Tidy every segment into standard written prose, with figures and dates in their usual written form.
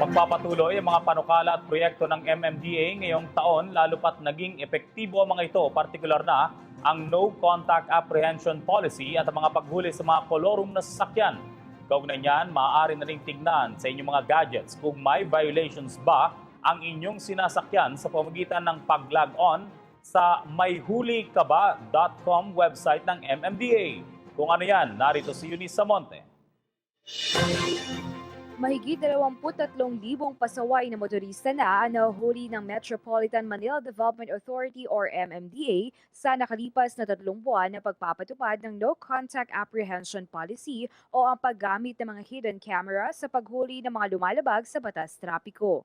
Magpapatuloy ang mga panukala at proyekto ng MMDA ngayong taon lalo pat naging epektibo ang mga ito, partikular na ang No Contact Apprehension Policy at ang mga paghuli sa mga kolorum na sasakyan. Kaugnay niyan, maaari na ring tignan sa inyong mga gadgets kung may violations ba ang inyong sinasakyan sa pamamagitan ng pag-log on sa mayhulikaba.com website ng MMDA. Kung ano yan, narito si Eunice Samonte. Mahigit 23,000 pasaway na motorista na ang nahuhuli ng Metropolitan Manila Development Authority or MMDA sa nakalipas na 3 buwan na pagpapatupad ng No Contact Apprehension Policy o ang paggamit ng mga hidden camera sa paghuli ng mga lumalabag sa batas trapiko.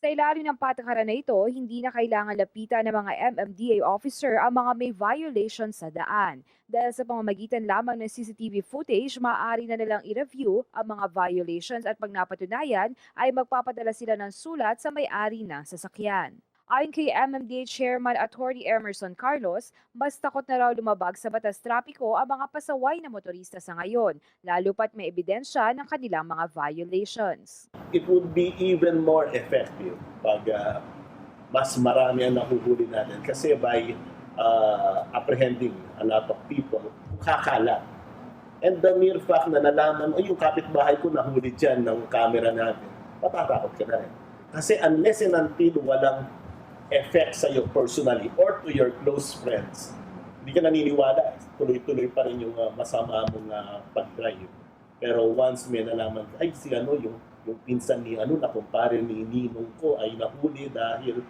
Sa ilalim ng patakaran na ito, hindi na kailangan lapitan ng mga MMDA officer ang mga may violation sa daan. Dahil sa pamamagitan lamang ng CCTV footage, maaari na nilang i-review ang mga violations at pag napatunayan ay magpapadala sila ng sulat sa may-ari ng sasakyan. Ayon kay MMDA Chairman Atty. Emerson Carlos, mas takot na raw lumabag sa batas trapiko ang mga pasaway na motorista sa ngayon, lalo pat may ebidensya ng kanilang mga violations. It would be even more effective pag mas marami ang nahuhuli natin kasi by apprehending a lot of people, kakalat. And the mere fact na nalaman, yung kapitbahay ko nahuli dyan ng camera natin, matatakot ka na rin. Kasi unless and until walang effect sa iyo personally or to your close friends, hindi ka naniniwala, tuloy-tuloy pa rin yung masama mong pag-drive. Pero once may nalaman, ay si yung pinsan ni na kumpare ni ninong ko ay nahuli dahil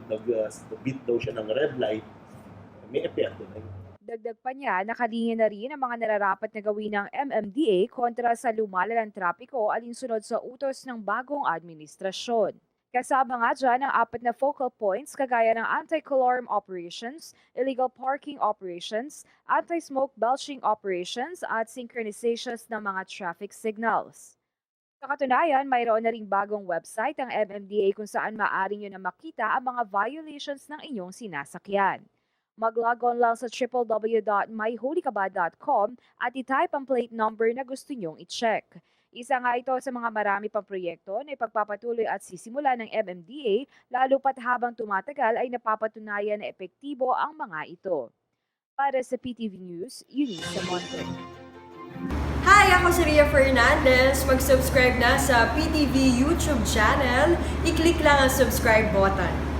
nag-beat daw siya ng red light, may epekto na yun. Dagdag pa niya, nakalingin na rin ang mga nararapat na gawin ng MMDA kontra sa lumalalang trapiko alinsunod sa utos ng bagong administrasyon. Kasama nga dyan ang 4 na focal points kagaya ng anti-colorum operations, illegal parking operations, anti-smoke belching operations at synchronizations ng mga traffic signals. Sa katunayan, mayroon na ring bagong website ang MMDA kung saan maaari nyo na makita ang mga violations ng inyong sinasakyan. Mag-log on lang sa www.myhulikaba.com at i-type ang plate number na gusto nyong i-check. Isa nga ito sa mga marami pang proyekto na ipagpapatuloy at sisimula ng MMDA, lalo pat habang tumatagal ay napapatunayan na epektibo ang mga ito. Para sa PTV News, Eunice Samonte. Hi! Ako si Ria Fernandez. Mag-subscribe na sa PTV YouTube channel. I-click lang ang subscribe button.